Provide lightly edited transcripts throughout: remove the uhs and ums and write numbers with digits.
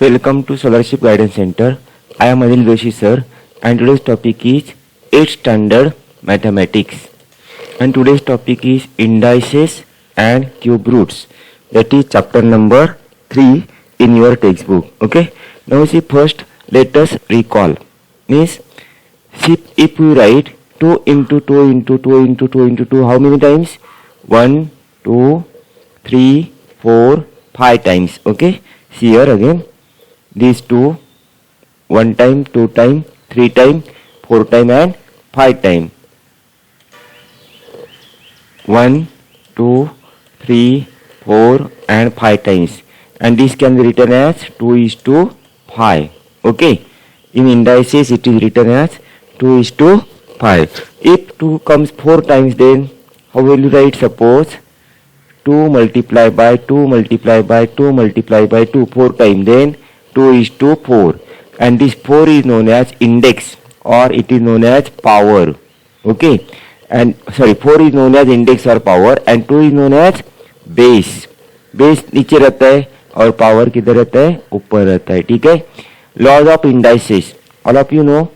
Welcome to Scholarship Guidance Center. I am Anil Doshi sir, and today's topic is 8th standard mathematics. And today's topic is indices and cube roots. That is chapter number 3 in your textbook. Okay. Now see, first let us recall. Means see, if we write 2 into 2 into 2 into 2 into 2, how many times? 1, 2, 3, 4, 5 times. Okay. See here again. These two, 1 time, 2 time, 3 time, 4 time and 5 time. 1, 2, 3, 4 and 5 times. And this can be written as 2:5. Okay. In indices it is written as 2:5. If 2 comes 4 times, then how will you write? Suppose 2 multiplied by 2 multiplied by 2 multiplied by 2 4 times, then 2:4, and this 4 is known as index or it is known as power. Okay, and sorry, 4 is known as index or power and 2 is known as base. Base नीचे रहता है और power किधर रहता है? ऊपर रहता है. ठीक है. Laws of indices, all of you know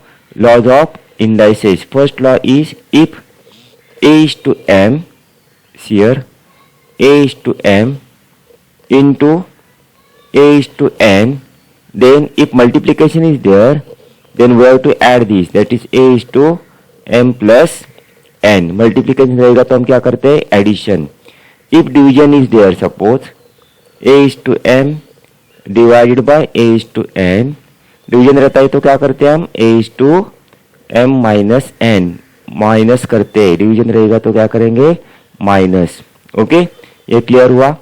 laws of indices. First law is if a is to m, here a is to m into a is to n, then if multiplication is there, then we have to add this, that is a is to m plus n. Multiplication रहेगा तो हम क्या करते हैं? Addition. If division is there, suppose a is to m divided by a is to n, division रहता है तो क्या करते हैं हम? a is to m minus n, minus करते हैं. डिवीजन रहेगा तो क्या करेंगे? माइनस. ओके, ये क्लियर हुआ.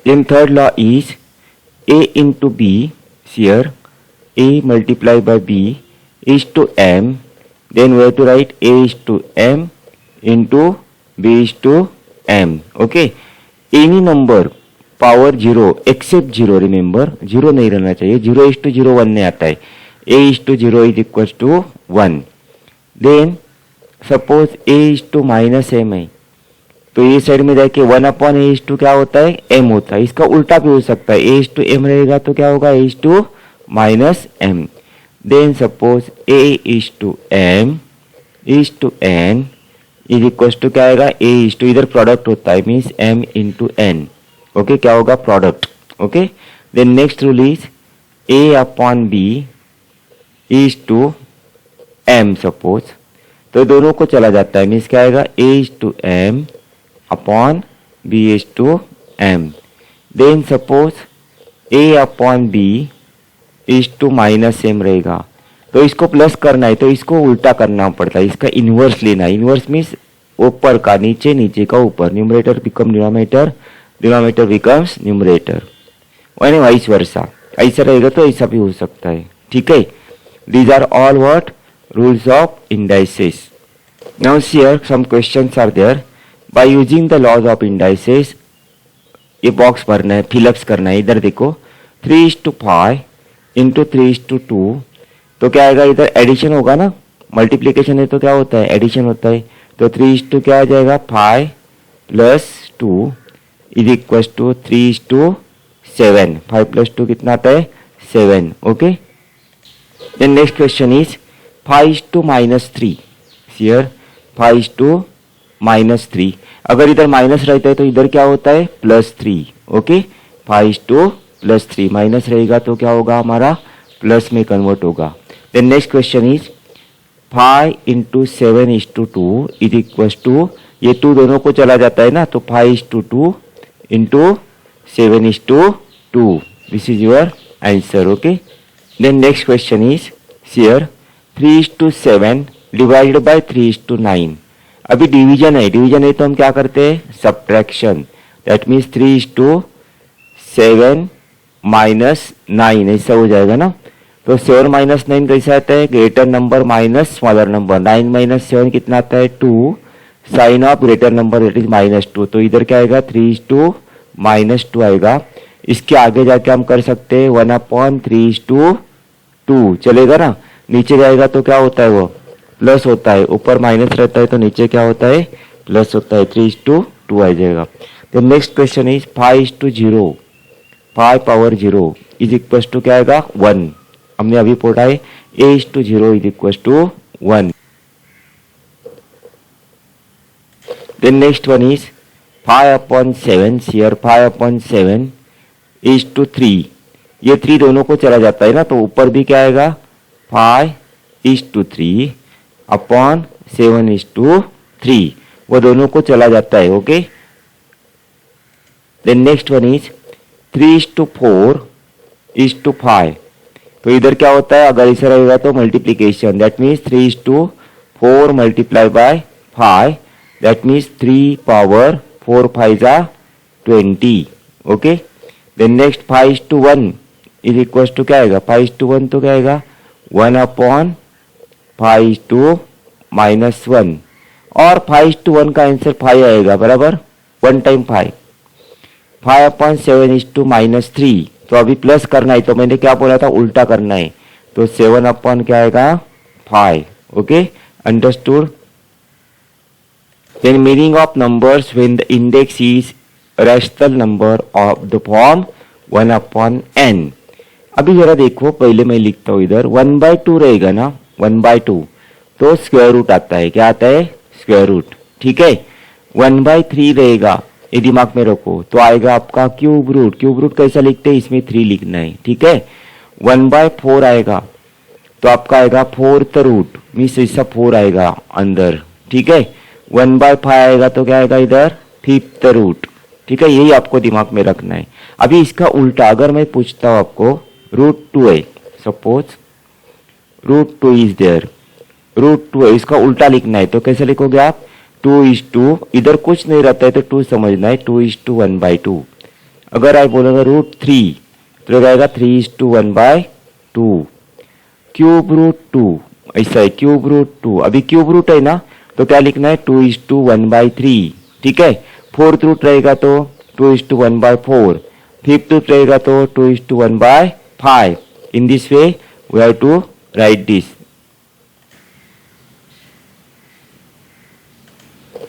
Then third law is a into b, here a multiplied by b is to m, then we have to write a is to m into b is to m. Okay, any number power 0 except 0, remember 0 नहीं रहना चाहिए. 0 is to 0 1 नहीं आता है. a is to 0 is equals to 1. Then suppose a is to minus m है, तो ये side में जाके 1 अपॉन ए इज टू क्या होता है? m होता है. इसका उल्टा भी हो सकता है. ए इज टू एम रहेगा तो क्या होगा? A is to minus M. Then suppose A is to M is to N is equal to क्या आएगा? ए इज टू, इधर प्रोडक्ट होता है, means m into N. Okay, क्या होगा? Product. Okay, then next rule is A upon B is to M. Suppose तो दोनों को चला जाता है, मीन्स क्या आएगा? A is to M upon B is to M. Then suppose A upon B is to minus m रहेगा, तो इसको प्लस करना है तो इसको उल्टा करना पड़ता है. इसका इनवर्स लेना है. इनवर्स मीन्स ऊपर का नीचे, नीचे का ऊपर. Numerator become denominator, denominator becomes numerator, यानी वाइस वर्सा. ऐसा रहेगा तो ऐसा भी हो सकता है. ठीक है. These are all what? Rules of indices. Now here some questions are there. By using the laws of indices, ये बॉक्स भरना है, फिलअप्स करना है. इधर देखो 3:5 इंटू 3:2, तो क्या आएगा? इधर एडिशन होगा ना, मल्टीप्लीकेशन है तो क्या होता है? एडिशन होता है. तो 3 क्या आ जाएगा? 5 plus 2 is equal to 3:7. 5 plus 2 कितना आता है? 7. Okay. Then next question is 5:-3. Here 5:-3. अगर इधर माइनस रहता है तो इधर क्या होता है? +3. ओके, 5:+3. माइनस रहेगा तो क्या होगा? हमारा प्लस में कन्वर्ट होगा. Then next question is 5 into 7:2 is equal to, ये 2 दोनों को चला जाता है ना, तो 5:2 into 7:2. This is your answer. Okay. Then next question is here 3:7 divided by 3:9. अभी डिवीजन है तो हम क्या करते हैं? सब्ट्रैक्शन. दैट मीन्स 3:7 माइनस 9 ऐसा हो जाएगा ना. तो 7 माइनस 9 कैसा आता है? Greater number minus smaller number. 9 minus 7 कितना आता है? 2. Sign of greater number that is -2. तो इधर क्या आएगा? 3:-2 आएगा. इसके आगे जाके हम कर सकते हैं 1/3:2 चलेगा ना. नीचे जाएगा तो क्या होता है? वो प्लस होता है. ऊपर माइनस रहता है तो नीचे क्या होता है? प्लस होता है. 3:2 आ जाएगा. The next question is 5:0 5 power 0 is equal to क्या आएगा 1। हमने अभी पढ़ा है a/0 is equal to 1। Then next one is 5/7 here 5/7 is to 3। ये 3 दोनों को चला जाता है ना, तो ऊपर भी क्या आएगा 5/3 अपॉन 7/3, वो दोनों को चला जाता है। Okay, then next one is 3/4 is to 5। तो इधर क्या होता है, अगर इसे रहेगा तो multiplication, that means 3/4 multiply by 5, that means 3 power 4 5 जा 20। Okay, then next 5/1 is equal to क्या आएगा 5/1 तो क्या आएगा 1/5/-1, और 5/1 का आंसर 5 आएगा बराबर 1 टाइम 5। 5/7 इज टू -3, तो अभी प्लस करना है, तो मैंने क्या बोला था उल्टा करना है, तो 7 क्या आएगा 5। Okay, understood. Then meaning of numbers when the index is rational number of the form 1/n। अभी जरा देखो, पहले मैं लिखता हूँ इधर 1/2 रहेगा ना, 1/2 तो स्क्वायर रूट आता है, क्या आता है स्क्वायर रूट। ठीक है, 1/3 रहेगा, ये दिमाग में रखो, तो आएगा आपका क्यूब रूट। क्यूब रूट कैसा लिखते हैं, इसमें 3 लिखना है। ठीक है, 1/4 आएगा तो आपका आएगा 4th रूट, मीन्स ऐसा 4 आएगा अंदर। ठीक है, 1/5 आएगा तो क्या आएगा इधर 5th रूट। ठीक है, यही आपको दिमाग में रखना है। अभी इसका उल्टा अगर मैं पूछता हूँ आपको, √2 है, सपोज √2 इज देयर, √2 है, इसका उल्टा लिखना है, तो कैसे लिखोगे आप 2:2, इधर कुछ नहीं रहता है तो 2 समझना है, 2:1/2। अगर आप बोलोगे √3 तो क्या आएगा 3:1/2। क्यूब √2 ऐसा है, क्यूब √2, अभी क्यूब रूट है ना, तो क्या लिखना है 2:1/3। ठीक है, 4th रूट रहेगा तो 2:1/4, 5th रूट रहेगा तो 2:1/5। In this way we have to write this.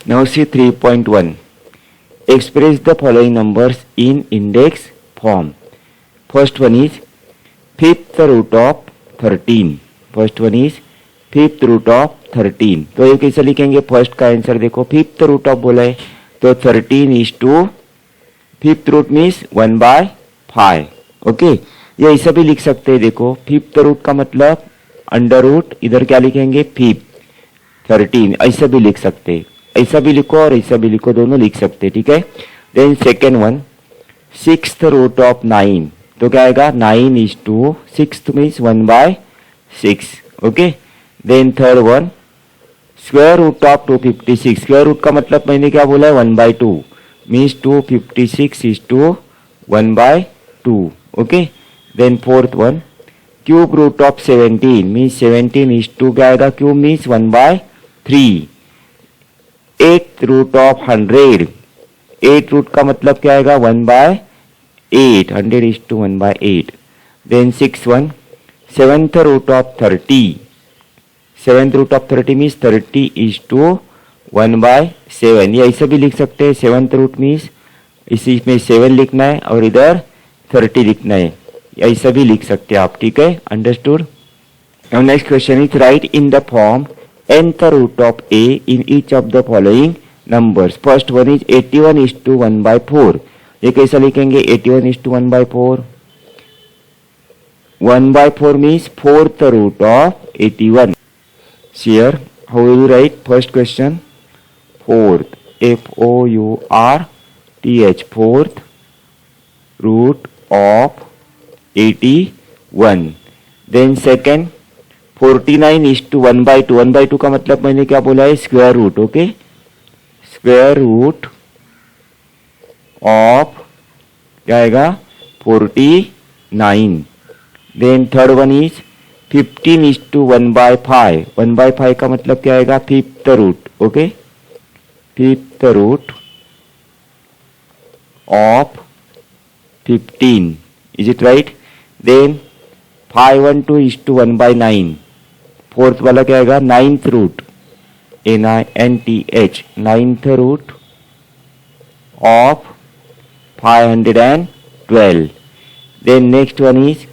Now see 3.1. Express the following numbers in index form. First one is 5th root of 13. First one is 5th root of 13. तो ये कैसे लिखेंगे, first का answer देखो, 5th root of बोला है तो 13 is to 5th root means 1/5. Okay, ये ऐसा भी लिख सकते हैं, देखो 5th root का मतलब अंडर रूट, इधर क्या लिखेंगे 5, 13 ऐसा भी लिख सकते हैं, ऐसा भी लिखो और ऐसा भी लिखो, दोनों लिख सकते हैं। ठीक है, then second one 6th root of 9, तो क्या आएगा 9 is to 6th means 1/6। Okay, then third one square root of 256, square root का मतलब मैंने क्या बोला है 1/2 means 256 is to 1/2। Okay, then fourth one cube root of 17 means 17 is to क्या आएगा cube means 1/3। 8th root of 100, 8 root का मतलब क्या आएगा 1/8, 100 is to 1/8। देन 6 one 7th root of 30, 7th root of 30 means 30 is to 1/7, ये ऐसा भी लिख सकते हैं, 7th रूट मीन्स इसी में 7 लिखना है और इधर 30 लिखना है, ऐसा भी लिख सकते हैं आप। ठीक है, understood. Now next question is right in the form nth root of a in each of the following numbers. First one is 81 is to 1/4. ये कैसा लिखेंगे 81 is to 1/4, 1/4 means 4th root of 81. Here how will you write first question, 4th, F-O-U-R-T-H, 4th root of 81. Then second 49 is to 1/2, 1/2 का मतलब मैंने क्या बोला है square root. Okay, square root of क्या आएगा 49। Then third one is 15 is to 1/5, 1/5 का मतलब क्या आएगा 5th root. Okay, 5th root of 15, is it right. Then 512 is to 1/9, fourth वाला क्या आएगा 9th root, NINTH, 9th root of 512। Then next one is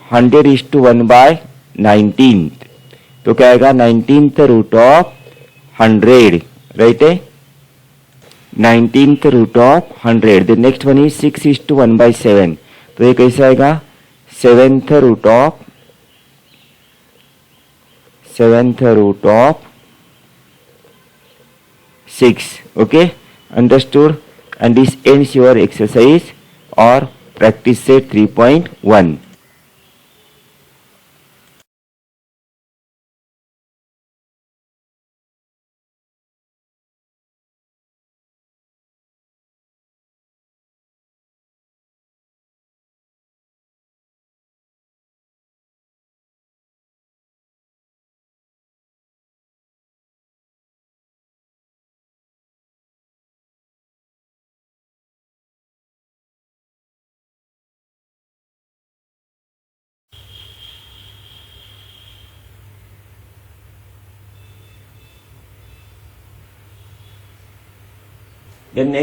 100 is to 1 by 19th. तो क्या आएगा 19th root of 100, right है 19th root of 100. The next one is 6 is to 1 by 7. तो ये कैसे आएगा 7th root of 6. Okay, understood? And this ends your exercise or practice set 3.1. Then next